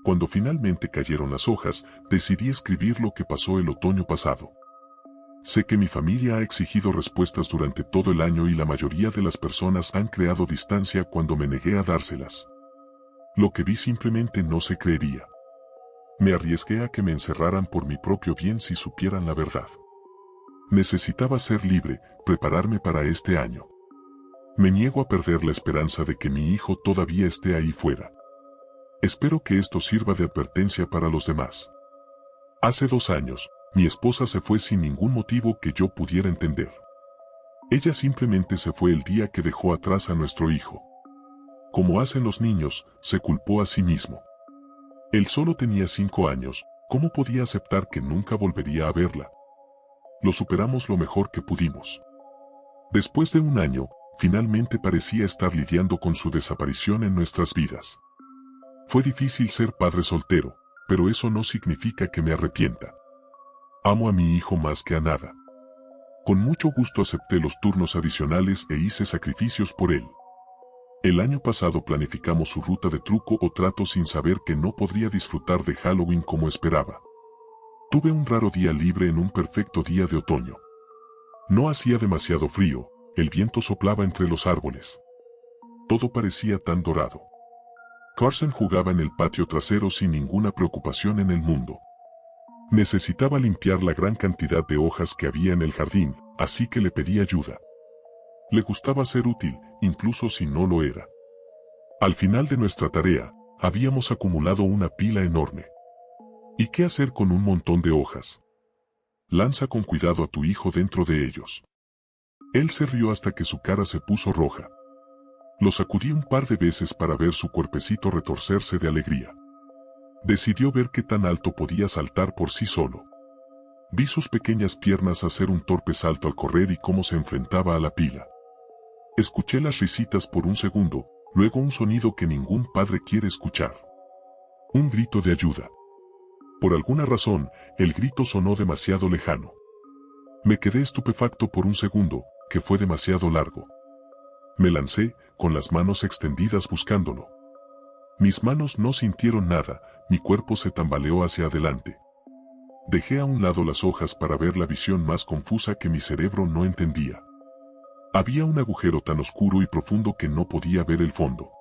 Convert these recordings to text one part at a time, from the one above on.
Cuando finalmente cayeron las hojas, decidí escribir lo que pasó el otoño pasado. Sé que mi familia ha exigido respuestas durante todo el año y la mayoría de las personas han creado distancia cuando me negué a dárselas. Lo que vi simplemente no se creería. Me arriesgué a que me encerraran por mi propio bien si supieran la verdad. Necesitaba ser libre, prepararme para este año. Me niego a perder la esperanza de que mi hijo todavía esté ahí fuera. Espero que esto sirva de advertencia para los demás. Hace 2 años, mi esposa se fue sin ningún motivo que yo pudiera entender. Ella simplemente se fue el día que dejó atrás a nuestro hijo. Como hacen los niños, se culpó a sí mismo. Él solo tenía 5 años, ¿cómo podía aceptar que nunca volvería a verla? Lo superamos lo mejor que pudimos. Después de 1 año, finalmente parecía estar lidiando con su desaparición en nuestras vidas. Fue difícil ser padre soltero, pero eso no significa que me arrepienta. Amo a mi hijo más que a nada. Con mucho gusto acepté los turnos adicionales e hice sacrificios por él. El año pasado planificamos su ruta de truco o trato sin saber que no podría disfrutar de Halloween como esperaba. Tuve un raro día libre en un perfecto día de otoño. No hacía demasiado frío, el viento soplaba entre los árboles. Todo parecía tan dorado. Carson jugaba en el patio trasero sin ninguna preocupación en el mundo. Necesitaba limpiar la gran cantidad de hojas que había en el jardín, así que le pedí ayuda. Le gustaba ser útil, incluso si no lo era. Al final de nuestra tarea, habíamos acumulado una pila enorme. ¿Y qué hacer con un montón de hojas? Lanza con cuidado a tu hijo dentro de ellos. Él se rió hasta que su cara se puso roja. Lo sacudí un par de veces para ver su cuerpecito retorcerse de alegría. Decidió ver qué tan alto podía saltar por sí solo. Vi sus pequeñas piernas hacer un torpe salto al correr y cómo se enfrentaba a la pila. Escuché las risitas por un segundo, luego un sonido que ningún padre quiere escuchar. Un grito de ayuda. Por alguna razón, el grito sonó demasiado lejano. Me quedé estupefacto por un segundo, que fue demasiado largo. Me lancé, con las manos extendidas buscándolo. Mis manos no sintieron nada, mi cuerpo se tambaleó hacia adelante. Dejé a un lado las hojas para ver la visión más confusa que mi cerebro no entendía. Había un agujero tan oscuro y profundo que no podía ver el fondo.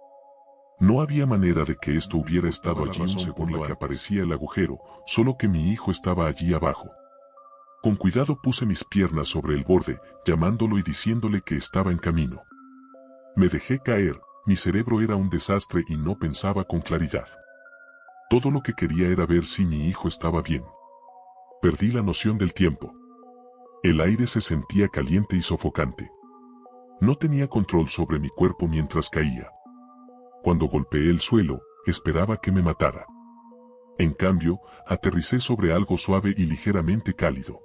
No había manera de que esto hubiera estado allí un segundo que aparecía el agujero, solo que mi hijo estaba allí abajo. Con cuidado puse mis piernas sobre el borde, llamándolo y diciéndole que estaba en camino. Me dejé caer, mi cerebro era un desastre y no pensaba con claridad. Todo lo que quería era ver si mi hijo estaba bien. Perdí la noción del tiempo. El aire se sentía caliente y sofocante. No tenía control sobre mi cuerpo mientras caía. Cuando golpeé el suelo, esperaba que me matara. En cambio, aterricé sobre algo suave y ligeramente cálido.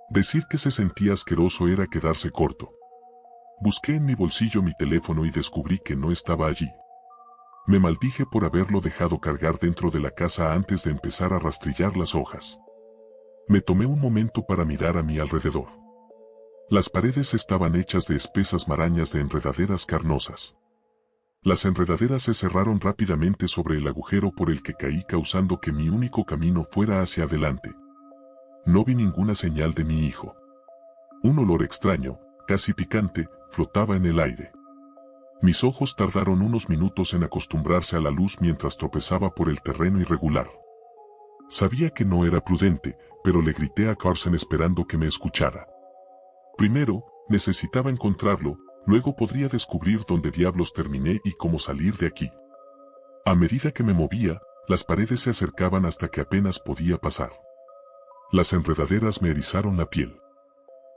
Decir que se sentía asqueroso era quedarse corto. Busqué en mi bolsillo mi teléfono y descubrí que no estaba allí. Me maldije por haberlo dejado cargar dentro de la casa antes de empezar a rastrillar las hojas. Me tomé un momento para mirar a mi alrededor. Las paredes estaban hechas de espesas marañas de enredaderas carnosas. Las enredaderas se cerraron rápidamente sobre el agujero por el que caí, causando que mi único camino fuera hacia adelante. No vi ninguna señal de mi hijo. Un olor extraño, casi picante, flotaba en el aire. Mis ojos tardaron unos minutos en acostumbrarse a la luz mientras tropezaba por el terreno irregular. Sabía que no era prudente, pero le grité a Carson esperando que me escuchara. Primero, necesitaba encontrarlo, luego podría descubrir dónde diablos terminé y cómo salir de aquí. A medida que me movía, las paredes se acercaban hasta que apenas podía pasar. Las enredaderas me erizaron la piel.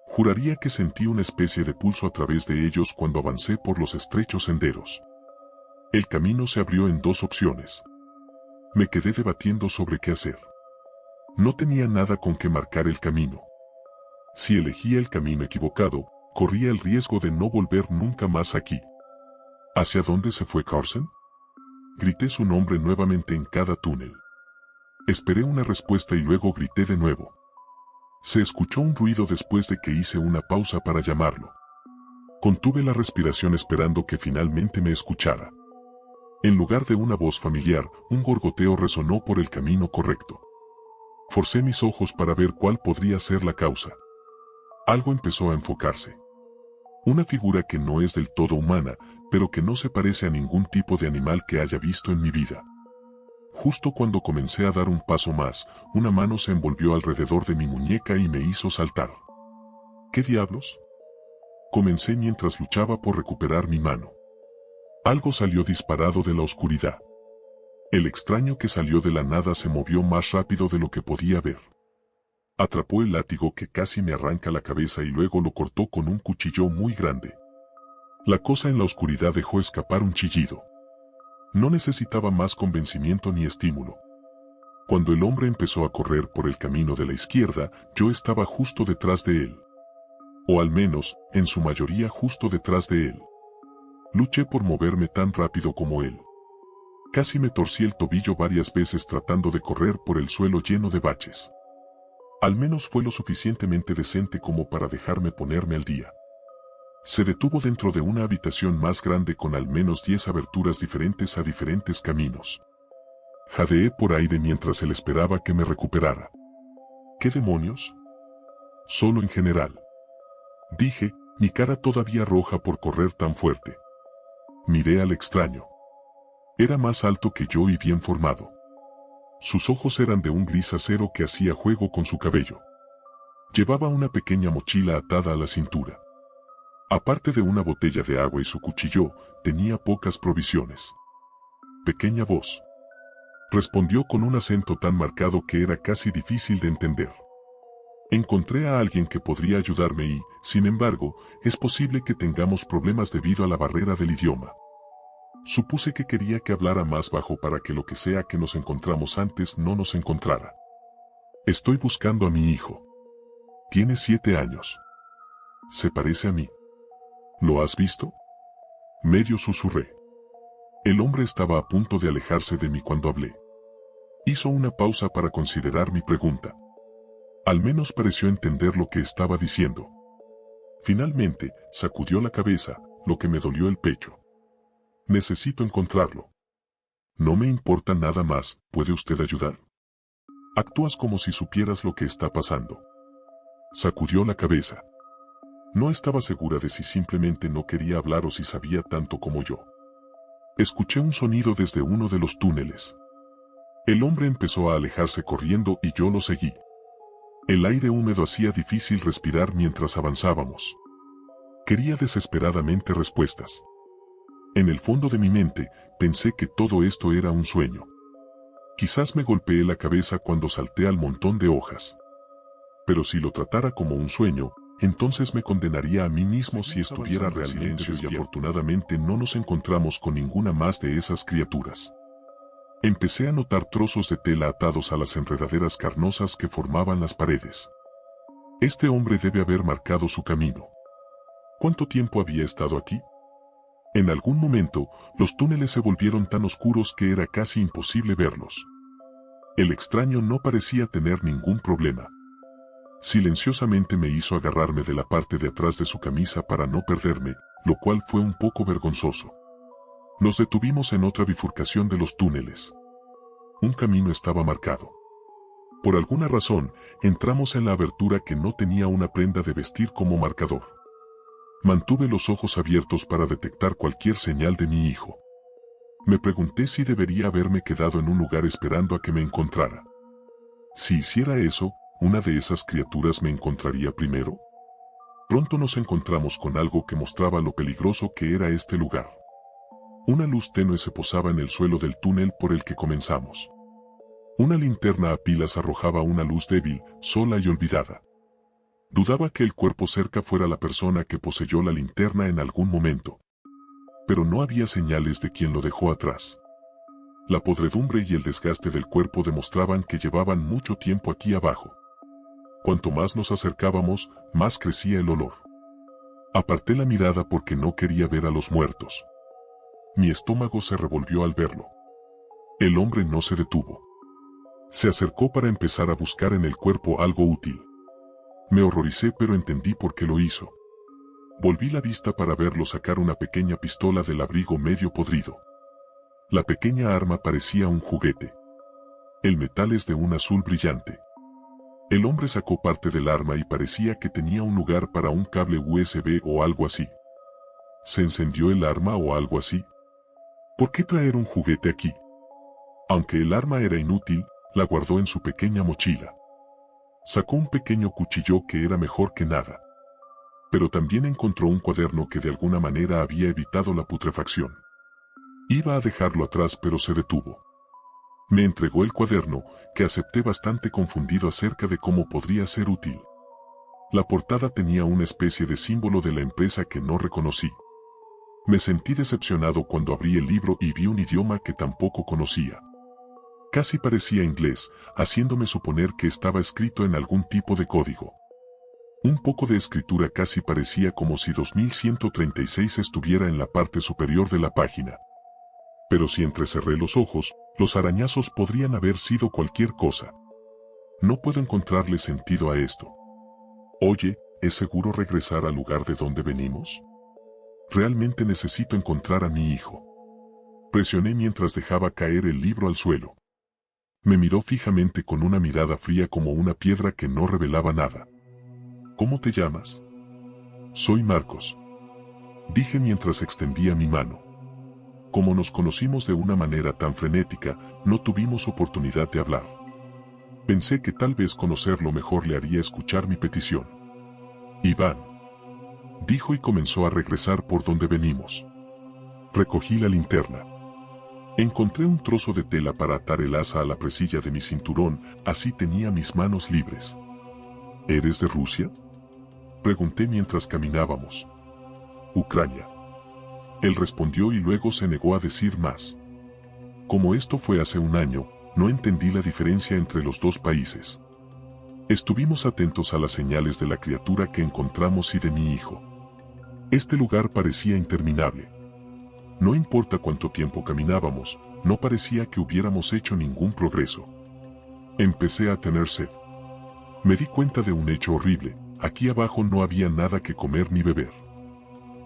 Juraría que sentí una especie de pulso a través de ellos cuando avancé por los estrechos senderos. El camino se abrió en 2 opciones. Me quedé debatiendo sobre qué hacer. No tenía nada con que marcar el camino. Si elegía el camino equivocado, corría el riesgo de no volver nunca más aquí. ¿Hacia dónde se fue Carson? Grité su nombre nuevamente en cada túnel. Esperé una respuesta y luego grité de nuevo. Se escuchó un ruido después de que hice una pausa para llamarlo. Contuve la respiración esperando que finalmente me escuchara. En lugar de una voz familiar, un gorgoteo resonó por el camino correcto. Forcé mis ojos para ver cuál podría ser la causa. Algo empezó a enfocarse. Una figura que no es del todo humana, pero que no se parece a ningún tipo de animal que haya visto en mi vida. Justo cuando comencé a dar un paso más, una mano se envolvió alrededor de mi muñeca y me hizo saltar. ¿Qué diablos? Comencé mientras luchaba por recuperar mi mano. Algo salió disparado de la oscuridad. El extraño que salió de la nada se movió más rápido de lo que podía ver. Atrapó el látigo que casi me arranca la cabeza y luego lo cortó con un cuchillo muy grande. La cosa en la oscuridad dejó escapar un chillido. No necesitaba más convencimiento ni estímulo. Cuando el hombre empezó a correr por el camino de la izquierda, yo estaba justo detrás de él. O al menos, en su mayoría justo detrás de él. Luché por moverme tan rápido como él. Casi me torcí el tobillo varias veces tratando de correr por el suelo lleno de baches. Al menos fue lo suficientemente decente como para dejarme ponerme al día. Se detuvo dentro de una habitación más grande con al menos 10 aberturas diferentes a diferentes caminos. Jadeé por aire mientras él esperaba que me recuperara. ¿Qué demonios? Solo en general. Dije, mi cara todavía roja por correr tan fuerte. Miré al extraño. Era más alto que yo y bien formado. Sus ojos eran de un gris acero que hacía juego con su cabello. Llevaba una pequeña mochila atada a la cintura. Aparte de una botella de agua y su cuchillo, tenía pocas provisiones. Pequeña voz. Respondió con un acento tan marcado que era casi difícil de entender. Encontré a alguien que podría ayudarme y, sin embargo, es posible que tengamos problemas debido a la barrera del idioma. Supuse que quería que hablara más bajo para que lo que sea que nos encontramos antes no nos encontrara. Estoy buscando a mi hijo. Tiene 7 años. Se parece a mí. ¿Lo has visto? Medio susurré. El hombre estaba a punto de alejarse de mí cuando hablé. Hizo una pausa para considerar mi pregunta. Al menos pareció entender lo que estaba diciendo. Finalmente, sacudió la cabeza, lo que me dolió el pecho. Necesito encontrarlo. No me importa nada más, ¿puede usted ayudar? Actúas como si supieras lo que está pasando. Sacudió la cabeza. No estaba segura de si simplemente no quería hablar o si sabía tanto como yo. Escuché un sonido desde uno de los túneles. El hombre empezó a alejarse corriendo y yo lo seguí. El aire húmedo hacía difícil respirar mientras avanzábamos. Quería desesperadamente respuestas. En el fondo de mi mente, pensé que todo esto era un sueño. Quizás me golpeé la cabeza cuando salté al montón de hojas. Pero si lo tratara como un sueño, entonces me condenaría a mí mismo si estuviera realmente y afortunadamente no nos encontramos con ninguna más de esas criaturas. Empecé a notar trozos de tela atados a las enredaderas carnosas que formaban las paredes. Este hombre debe haber marcado su camino. ¿Cuánto tiempo había estado aquí? En algún momento, los túneles se volvieron tan oscuros que era casi imposible verlos. El extraño no parecía tener ningún problema. Silenciosamente me hizo agarrarme de la parte de atrás de su camisa para no perderme, lo cual fue un poco vergonzoso. Nos detuvimos en otra bifurcación de los túneles. Un camino estaba marcado. Por alguna razón, entramos en la abertura que no tenía una prenda de vestir como marcador. Mantuve los ojos abiertos para detectar cualquier señal de mi hijo. Me pregunté si debería haberme quedado en un lugar esperando a que me encontrara. Si hiciera eso, ¿una de esas criaturas me encontraría primero? Pronto nos encontramos con algo que mostraba lo peligroso que era este lugar. Una luz tenue se posaba en el suelo del túnel por el que comenzamos. Una linterna a pilas arrojaba una luz débil, sola y olvidada. Dudaba que el cuerpo cerca fuera la persona que poseyó la linterna en algún momento. Pero no había señales de quien lo dejó atrás. La podredumbre y el desgaste del cuerpo demostraban que llevaban mucho tiempo aquí abajo. Cuanto más nos acercábamos, más crecía el olor. Aparté la mirada porque no quería ver a los muertos. Mi estómago se revolvió al verlo. El hombre no se detuvo. Se acercó para empezar a buscar en el cuerpo algo útil. Me horroricé pero entendí por qué lo hizo. Volví la vista para verlo sacar una pequeña pistola del abrigo medio podrido. La pequeña arma parecía un juguete. El metal es de un azul brillante. El hombre sacó parte del arma y parecía que tenía un lugar para un cable USB o algo así. ¿Se encendió el arma o algo así? ¿Por qué traer un juguete aquí? Aunque el arma era inútil, la guardó en su pequeña mochila. Sacó un pequeño cuchillo que era mejor que nada. Pero también encontró un cuaderno que de alguna manera había evitado la putrefacción. Iba a dejarlo atrás pero se detuvo. Me entregó el cuaderno, que acepté bastante confundido acerca de cómo podría ser útil. La portada tenía una especie de símbolo de la empresa que no reconocí. Me sentí decepcionado cuando abrí el libro y vi un idioma que tampoco conocía. Casi parecía inglés, haciéndome suponer que estaba escrito en algún tipo de código. Un poco de escritura casi parecía como si 2136 estuviera en la parte superior de la página. Pero si entrecerré los ojos, los arañazos podrían haber sido cualquier cosa. No puedo encontrarle sentido a esto. Oye, ¿es seguro regresar al lugar de donde venimos? Realmente necesito encontrar a mi hijo. Presioné mientras dejaba caer el libro al suelo. Me miró fijamente con una mirada fría como una piedra que no revelaba nada. ¿Cómo te llamas? Soy Marcos. Dije mientras extendía mi mano. Como nos conocimos de una manera tan frenética, no tuvimos oportunidad de hablar. Pensé que tal vez conocerlo mejor le haría escuchar mi petición. Iván, dijo y comenzó a regresar por donde venimos. Recogí la linterna. Encontré un trozo de tela para atar el asa a la presilla de mi cinturón, así tenía mis manos libres. ¿Eres de Rusia? Pregunté mientras caminábamos. Ucrania. Él respondió y luego se negó a decir más. Como esto fue hace un año, no entendí la diferencia entre los dos países. Estuvimos atentos a las señales de la criatura que encontramos y de mi hijo. Este lugar parecía interminable. No importa cuánto tiempo caminábamos, no parecía que hubiéramos hecho ningún progreso. Empecé a tener sed. Me di cuenta de un hecho horrible, aquí abajo no había nada que comer ni beber.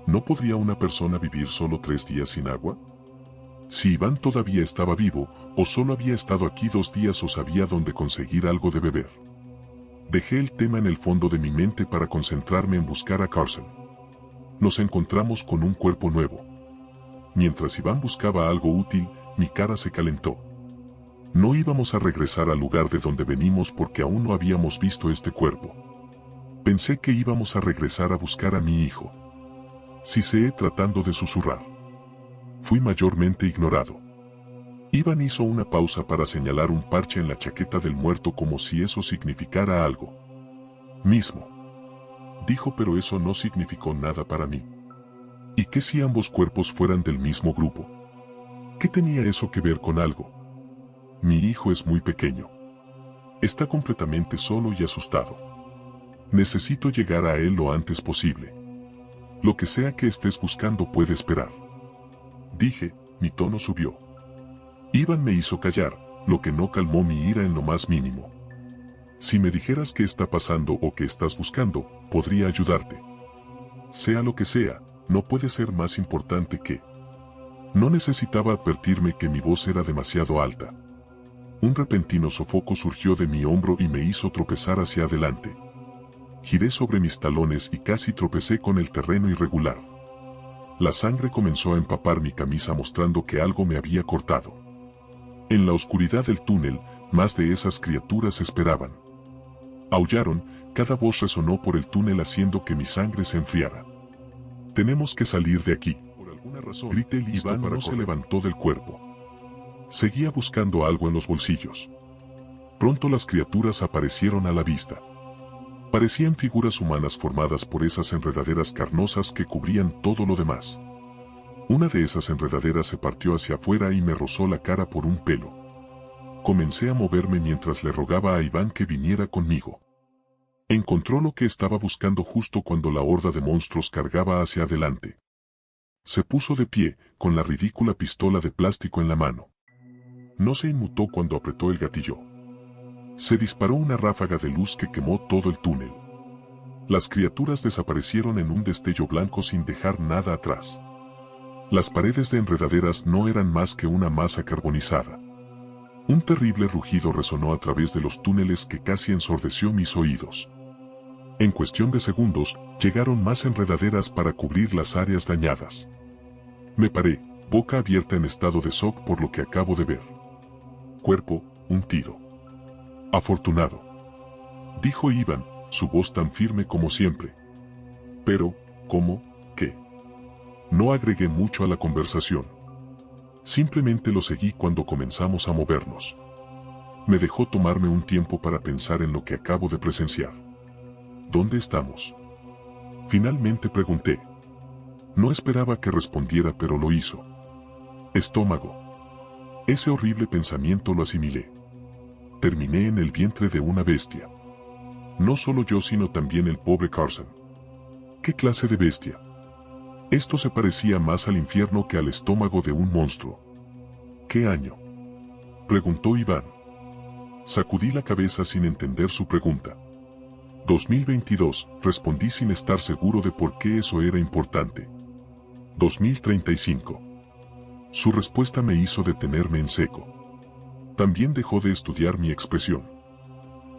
¿No podría una persona vivir solo 3 días sin agua? Si Iván todavía estaba vivo, o solo había estado aquí 2 días o sabía dónde conseguir algo de beber. Dejé el tema en el fondo de mi mente para concentrarme en buscar a Carson. Nos encontramos con un cuerpo nuevo. Mientras Iván buscaba algo útil, mi cara se calentó. No íbamos a regresar al lugar de donde venimos porque aún no habíamos visto este cuerpo. Pensé que íbamos a regresar a buscar a mi hijo. Siseé tratando de susurrar. Fui mayormente ignorado. Iván hizo una pausa para señalar un parche en la chaqueta del muerto como si eso significara algo. Mismo. Dijo, pero eso no significó nada para mí. ¿Y qué si ambos cuerpos fueran del mismo grupo? ¿Qué tenía eso que ver con algo? Mi hijo es muy pequeño. Está completamente solo y asustado. Necesito llegar a él lo antes posible. Lo que sea que estés buscando puede esperar. Dije, mi tono subió. Iván me hizo callar, lo que no calmó mi ira en lo más mínimo. Si me dijeras qué está pasando o qué estás buscando, podría ayudarte. Sea lo que sea, no puede ser más importante que... No necesitaba advertirme que mi voz era demasiado alta. Un repentino sofoco surgió de mi hombro y me hizo tropezar hacia adelante. Giré sobre mis talones y casi tropecé con el terreno irregular. La sangre comenzó a empapar mi camisa mostrando que algo me había cortado. En la oscuridad del túnel, más de esas criaturas esperaban. Aullaron, cada voz resonó por el túnel haciendo que mi sangre se enfriara. Tenemos que salir de aquí. Por alguna razón, grité listo. Iván no se levantó del cuerpo. Seguía buscando algo en los bolsillos. Pronto las criaturas aparecieron a la vista. Parecían figuras humanas formadas por esas enredaderas carnosas que cubrían todo lo demás. Una de esas enredaderas se partió hacia afuera y me rozó la cara por un pelo. Comencé a moverme mientras le rogaba a Iván que viniera conmigo. Encontró lo que estaba buscando justo cuando la horda de monstruos cargaba hacia adelante. Se puso de pie, con la ridícula pistola de plástico en la mano. No se inmutó cuando apretó el gatillo. Se disparó una ráfaga de luz que quemó todo el túnel. Las criaturas desaparecieron en un destello blanco sin dejar nada atrás. Las paredes de enredaderas no eran más que una masa carbonizada. Un terrible rugido resonó a través de los túneles que casi ensordeció mis oídos. En cuestión de segundos, llegaron más enredaderas para cubrir las áreas dañadas. Me paré, boca abierta en estado de shock por lo que acabo de ver. Cuerpo, un tiro. Afortunado, dijo Iván, su voz tan firme como siempre. Pero, ¿cómo? ¿Qué? No agregué mucho a la conversación. Simplemente lo seguí cuando comenzamos a movernos. Me dejó tomarme un tiempo para pensar en lo que acabo de presenciar. ¿Dónde estamos? Finalmente pregunté. No esperaba que respondiera, pero lo hizo. Estómago. Ese horrible pensamiento lo asimilé. Terminé en el vientre de una bestia. No solo yo, sino también el pobre Carson. ¿Qué clase de bestia? Esto se parecía más al infierno que al estómago de un monstruo. ¿Qué año? Preguntó Iván. Sacudí la cabeza sin entender su pregunta. 2022, respondí sin estar seguro de por qué eso era importante. 2035. Su respuesta me hizo detenerme en seco. También dejó de estudiar mi expresión.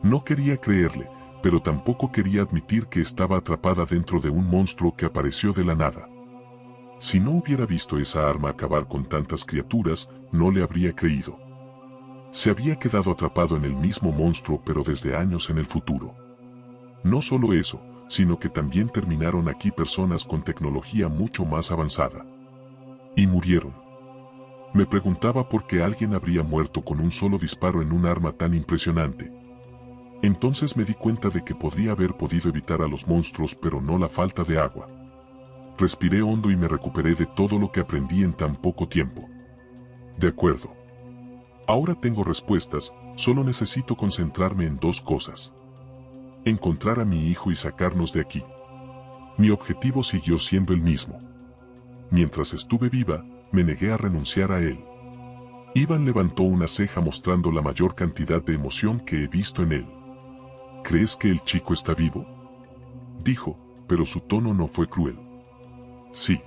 No quería creerle, pero tampoco quería admitir que estaba atrapada dentro de un monstruo que apareció de la nada. Si no hubiera visto esa arma acabar con tantas criaturas, no le habría creído. Se había quedado atrapado en el mismo monstruo, pero desde años en el futuro. No solo eso, sino que también terminaron aquí personas con tecnología mucho más avanzada. Y murieron. Me preguntaba por qué alguien habría muerto con un solo disparo en un arma tan impresionante. Entonces me di cuenta de que podría haber podido evitar a los monstruos, pero no la falta de agua. Respiré hondo y me recuperé de todo lo que aprendí en tan poco tiempo. De acuerdo. Ahora tengo respuestas, solo necesito concentrarme en dos cosas. Encontrar a mi hijo y sacarnos de aquí. Mi objetivo siguió siendo el mismo. Mientras estuve viva, me negué a renunciar a él. Iván levantó una ceja mostrando la mayor cantidad de emoción que he visto en él. ¿Crees que el chico está vivo? Dijo, pero su tono no fue cruel. Sí.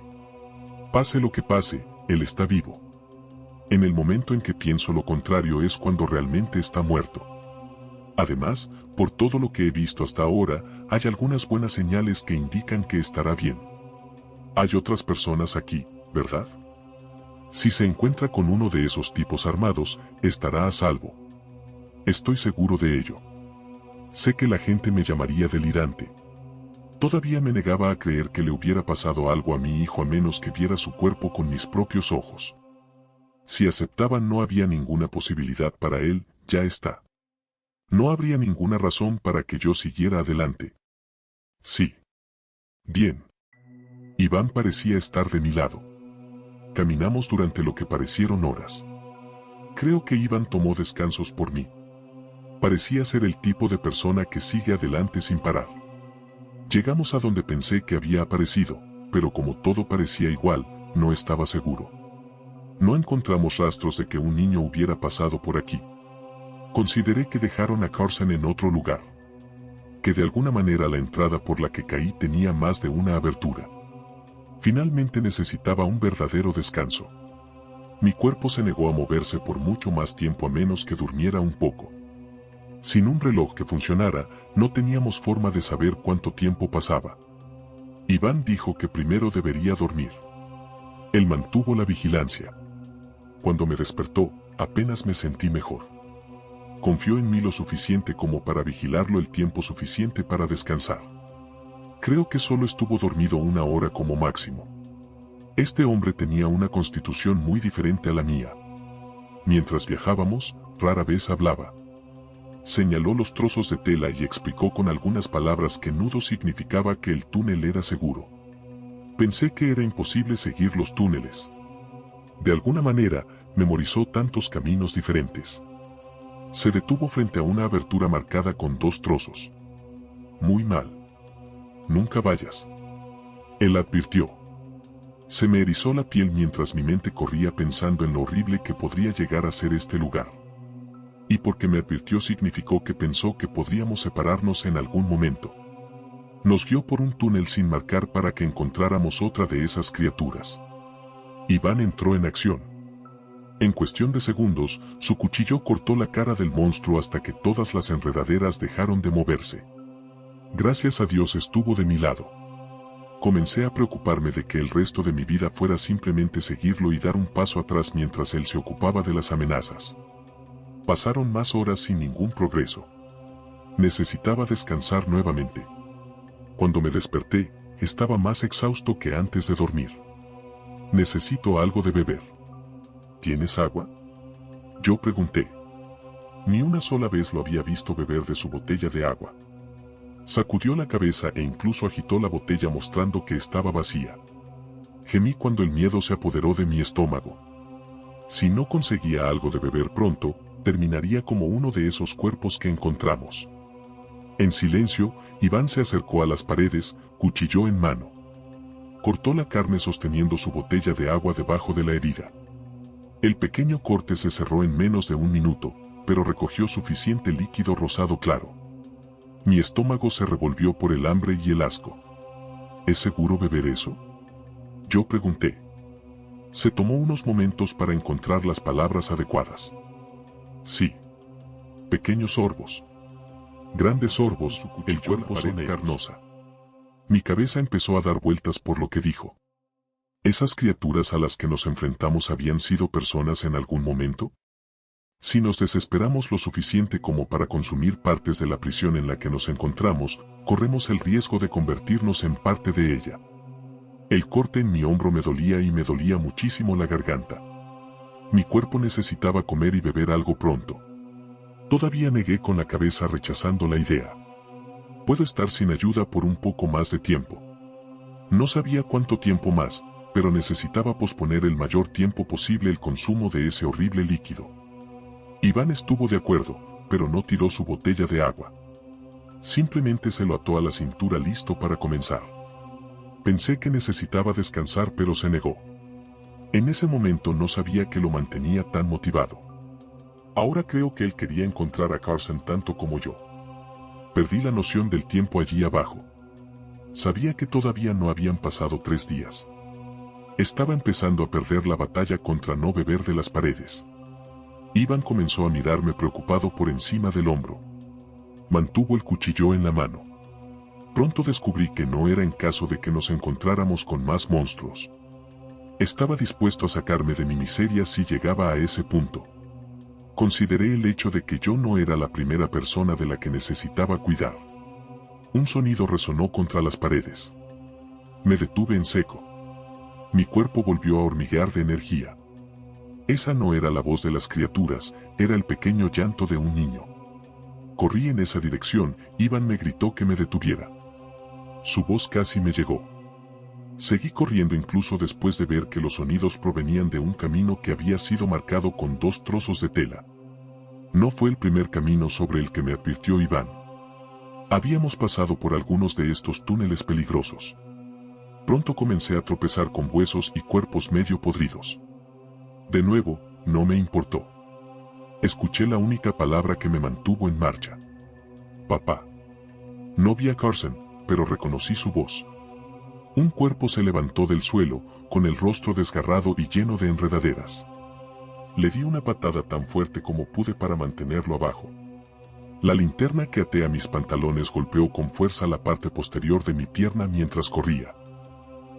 Pase lo que pase, él está vivo. En el momento en que pienso lo contrario es cuando realmente está muerto. Además, por todo lo que he visto hasta ahora, hay algunas buenas señales que indican que estará bien. Hay otras personas aquí, ¿verdad? Si se encuentra con uno de esos tipos armados, estará a salvo. Estoy seguro de ello. Sé que la gente me llamaría delirante. Todavía me negaba a creer que le hubiera pasado algo a mi hijo a menos que viera su cuerpo con mis propios ojos. Si aceptaban, no había ninguna posibilidad para él, ya está. No habría ninguna razón para que yo siguiera adelante. Sí. Bien. Iván parecía estar de mi lado. Caminamos durante lo que parecieron horas. Creo que Iván tomó descansos por mí. Parecía ser el tipo de persona que sigue adelante sin parar. Llegamos a donde pensé que había aparecido, pero como todo parecía igual, no estaba seguro. No encontramos rastros de que un niño hubiera pasado por aquí. Consideré que dejaron a Carson en otro lugar. Que de alguna manera la entrada por la que caí tenía más de una abertura. Finalmente necesitaba un verdadero descanso. Mi cuerpo se negó a moverse por mucho más tiempo a menos que durmiera un poco. Sin un reloj que funcionara, no teníamos forma de saber cuánto tiempo pasaba. Iván dijo que primero debería dormir. Él mantuvo la vigilancia. Cuando me despertó, apenas me sentí mejor. Confió en mí lo suficiente como para vigilarlo el tiempo suficiente para descansar. Creo que solo estuvo dormido una hora como máximo. Este hombre tenía una constitución muy diferente a la mía. Mientras viajábamos, rara vez hablaba. Señaló los trozos de tela y explicó con algunas palabras que nudo significaba que el túnel era seguro. Pensé que era imposible seguir los túneles. De alguna manera, memorizó tantos caminos diferentes. Se detuvo frente a una abertura marcada con dos trozos. Muy mal. Nunca vayas. Él advirtió. Se me erizó la piel mientras mi mente corría pensando en lo horrible que podría llegar a ser este lugar. Y porque me advirtió significó que pensó que podríamos separarnos en algún momento. Nos guió por un túnel sin marcar para que encontráramos otra de esas criaturas. Iván entró en acción. En cuestión de segundos, su cuchillo cortó la cara del monstruo hasta que todas las enredaderas dejaron de moverse. Gracias a Dios estuvo de mi lado. Comencé a preocuparme de que el resto de mi vida fuera simplemente seguirlo y dar un paso atrás mientras él se ocupaba de las amenazas. Pasaron más horas sin ningún progreso. Necesitaba descansar nuevamente. Cuando me desperté, estaba más exhausto que antes de dormir. Necesito algo de beber. ¿Tienes agua? Yo pregunté. Ni una sola vez lo había visto beber de su botella de agua. Sacudió la cabeza e incluso agitó la botella mostrando que estaba vacía. Gemí cuando el miedo se apoderó de mi estómago. Si no conseguía algo de beber pronto, terminaría como uno de esos cuerpos que encontramos. En silencio, Iván se acercó a las paredes, cuchillo en mano. Cortó la carne sosteniendo su botella de agua debajo de la herida. El pequeño corte se cerró en menos de un minuto, pero recogió suficiente líquido rosado claro. Mi estómago se revolvió por el hambre y el asco. ¿Es seguro beber eso? Yo pregunté. Se tomó unos momentos para encontrar las palabras adecuadas. Sí. Pequeños sorbos. Grandes sorbos, el cuerpo son carnosa. Mi cabeza empezó a dar vueltas por lo que dijo. ¿Esas criaturas a las que nos enfrentamos habían sido personas en algún momento? Si nos desesperamos lo suficiente como para consumir partes de la prisión en la que nos encontramos, corremos el riesgo de convertirnos en parte de ella. El corte en mi hombro me dolía y me dolía muchísimo la garganta. Mi cuerpo necesitaba comer y beber algo pronto. Todavía negué con la cabeza rechazando la idea. Puedo estar sin ayuda por un poco más de tiempo. No sabía cuánto tiempo más, pero necesitaba posponer el mayor tiempo posible el consumo de ese horrible líquido. Iván estuvo de acuerdo, pero no tiró su botella de agua. Simplemente se lo ató a la cintura listo para comenzar. Pensé que necesitaba descansar, pero se negó. En ese momento no sabía qué lo mantenía tan motivado. Ahora creo que él quería encontrar a Carson tanto como yo. Perdí la noción del tiempo allí abajo. Sabía que todavía no habían pasado 3 días. Estaba empezando a perder la batalla contra no beber de las paredes. Iván comenzó a mirarme preocupado por encima del hombro. Mantuvo el cuchillo en la mano. Pronto descubrí que no era en caso de que nos encontráramos con más monstruos. Estaba dispuesto a sacarme de mi miseria si llegaba a ese punto. Consideré el hecho de que yo no era la primera persona de la que necesitaba cuidar. Un sonido resonó contra las paredes. Me detuve en seco. Mi cuerpo volvió a hormiguear de energía. Esa no era la voz de las criaturas, era el pequeño llanto de un niño. Corrí en esa dirección, Iván me gritó que me detuviera. Su voz casi me llegó. Seguí corriendo incluso después de ver que los sonidos provenían de un camino que había sido marcado con 2 trozos de tela. No fue el primer camino sobre el que me advirtió Iván. Habíamos pasado por algunos de estos túneles peligrosos. Pronto comencé a tropezar con huesos y cuerpos medio podridos. De nuevo, no me importó. Escuché la única palabra que me mantuvo en marcha. Papá. No vi a Carson, pero reconocí su voz. Un cuerpo se levantó del suelo, con el rostro desgarrado y lleno de enredaderas. Le di una patada tan fuerte como pude para mantenerlo abajo. La linterna que até a mis pantalones golpeó con fuerza la parte posterior de mi pierna mientras corría.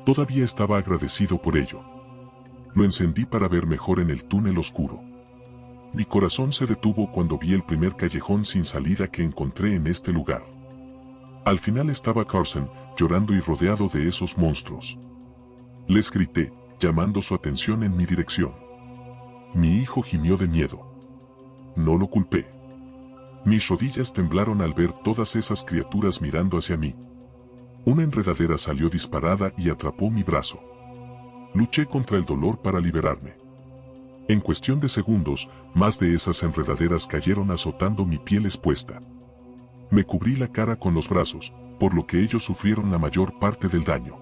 Todavía estaba agradecido por ello. Lo encendí para ver mejor en el túnel oscuro. Mi corazón se detuvo cuando vi el primer callejón sin salida que encontré en este lugar. Al final estaba Carson, llorando y rodeado de esos monstruos. Les grité, llamando su atención en mi dirección. Mi hijo gimió de miedo. No lo culpé. Mis rodillas temblaron al ver todas esas criaturas mirando hacia mí. Una enredadera salió disparada y atrapó mi brazo. Luché contra el dolor para liberarme. En cuestión de segundos, más de esas enredaderas cayeron azotando mi piel expuesta. Me cubrí la cara con los brazos, por lo que ellos sufrieron la mayor parte del daño.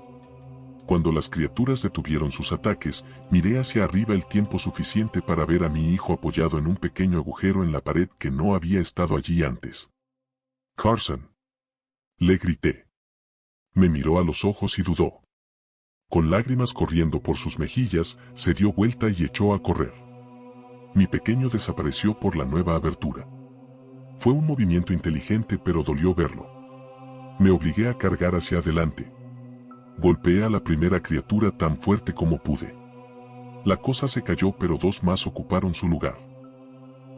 Cuando las criaturas detuvieron sus ataques, miré hacia arriba el tiempo suficiente para ver a mi hijo apoyado en un pequeño agujero en la pared que no había estado allí antes. «Carson», le grité. Me miró a los ojos y dudó. Con lágrimas corriendo por sus mejillas, se dio vuelta y echó a correr. Mi pequeño desapareció por la nueva abertura. Fue un movimiento inteligente, pero dolió verlo. Me obligué a cargar hacia adelante. Golpeé a la primera criatura tan fuerte como pude. La cosa se cayó, pero dos más ocuparon su lugar.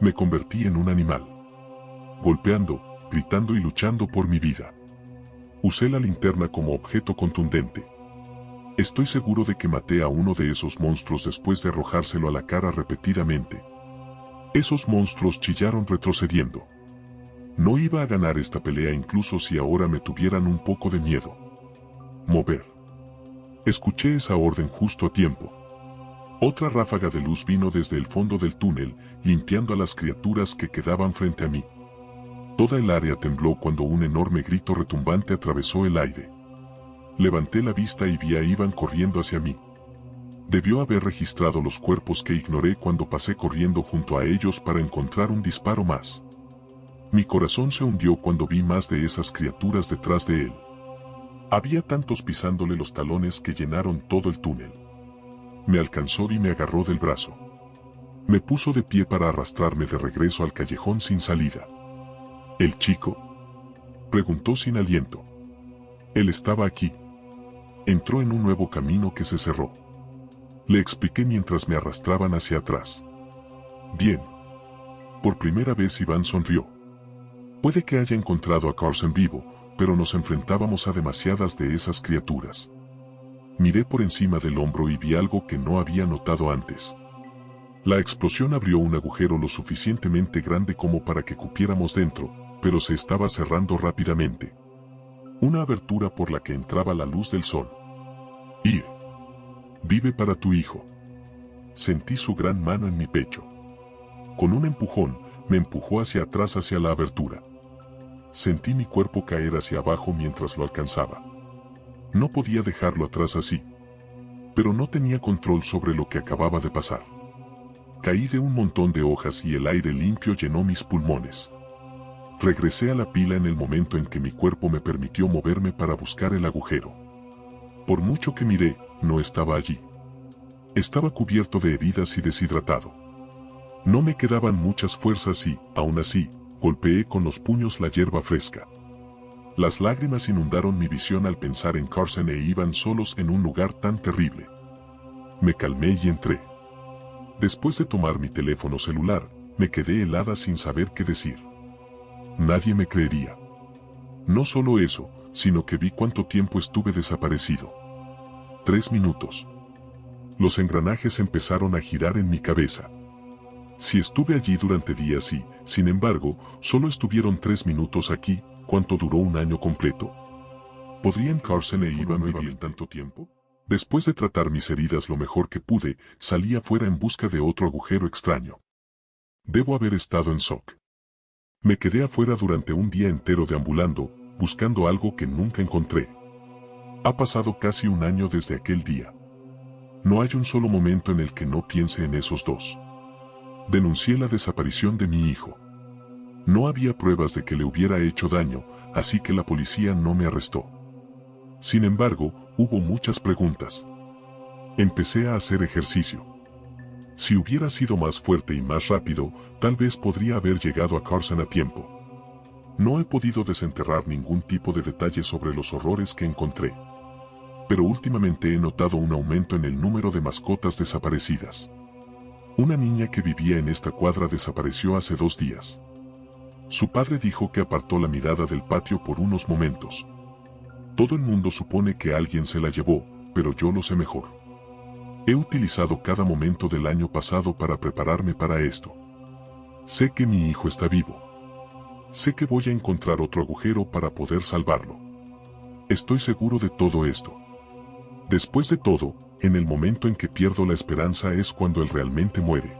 Me convertí en un animal. Golpeando, gritando y luchando por mi vida. Usé la linterna como objeto contundente. Estoy seguro de que maté a uno de esos monstruos después de arrojárselo a la cara repetidamente. Esos monstruos chillaron retrocediendo. No iba a ganar esta pelea incluso si ahora me tuvieran un poco de miedo. Mover. Escuché esa orden justo a tiempo. Otra ráfaga de luz vino desde el fondo del túnel, limpiando a las criaturas que quedaban frente a mí. Toda el área tembló cuando un enorme grito retumbante atravesó el aire. Levanté la vista y vi a Iván corriendo hacia mí. Debió haber registrado los cuerpos que ignoré cuando pasé corriendo junto a ellos para encontrar un disparo más. Mi corazón se hundió cuando vi más de esas criaturas detrás de él. Había tantos pisándole los talones que llenaron todo el túnel. Me alcanzó y me agarró del brazo. Me puso de pie para arrastrarme de regreso al callejón sin salida. ¿El chico?, preguntó sin aliento. Él estaba aquí. Entró en un nuevo camino que se cerró. Le expliqué mientras me arrastraban hacia atrás. Bien. Por primera vez Iván sonrió. Puede que haya encontrado a Carson vivo, pero nos enfrentábamos a demasiadas de esas criaturas. Miré por encima del hombro y vi algo que no había notado antes. La explosión abrió un agujero lo suficientemente grande como para que cupiéramos dentro, pero se estaba cerrando rápidamente. Una abertura por la que entraba la luz del sol. Y vive para tu hijo. Sentí su gran mano en mi pecho. Con un empujón, me empujó hacia atrás hacia la abertura. Sentí mi cuerpo caer hacia abajo mientras lo alcanzaba. No podía dejarlo atrás así. Pero no tenía control sobre lo que acababa de pasar. Caí de un montón de hojas y el aire limpio llenó mis pulmones. Regresé a la pila en el momento en que mi cuerpo me permitió moverme para buscar el agujero. Por mucho que miré, no estaba allí. Estaba cubierto de heridas y deshidratado. No me quedaban muchas fuerzas y, aún así, golpeé con los puños la hierba fresca. Las lágrimas inundaron mi visión al pensar en Carson e Iván solos en un lugar tan terrible. Me calmé y entré. Después de tomar mi teléfono celular, me quedé helada sin saber qué decir. Nadie me creería. No solo eso, sino que vi cuánto tiempo estuve desaparecido. 3 minutos. Los engranajes empezaron a girar en mi cabeza. Si estuve allí durante días y, sin embargo, solo estuvieron 3 minutos aquí, ¿cuánto duró un año completo? ¿Podrían Carson e Iván vivir tanto tiempo? Después de tratar mis heridas lo mejor que pude, salí afuera en busca de otro agujero extraño. Debo haber estado en shock. Me quedé afuera durante un día entero deambulando, buscando algo que nunca encontré. Ha pasado casi un año desde aquel día. No hay un solo momento en el que no piense en esos dos. Denuncié la desaparición de mi hijo. No había pruebas de que le hubiera hecho daño, así que la policía no me arrestó. Sin embargo, hubo muchas preguntas. Empecé a hacer ejercicio. Si hubiera sido más fuerte y más rápido, tal vez podría haber llegado a Carson a tiempo. No he podido desenterrar ningún tipo de detalle sobre los horrores que encontré. Pero últimamente he notado un aumento en el número de mascotas desaparecidas. Una niña que vivía en esta cuadra desapareció hace 2 días. Su padre dijo que apartó la mirada del patio por unos momentos. Todo el mundo supone que alguien se la llevó, pero yo lo sé mejor. He utilizado cada momento del año pasado para prepararme para esto. Sé que mi hijo está vivo. Sé que voy a encontrar otro agujero para poder salvarlo. Estoy seguro de todo esto. Después de todo, en el momento en que pierdo la esperanza es cuando él realmente muere.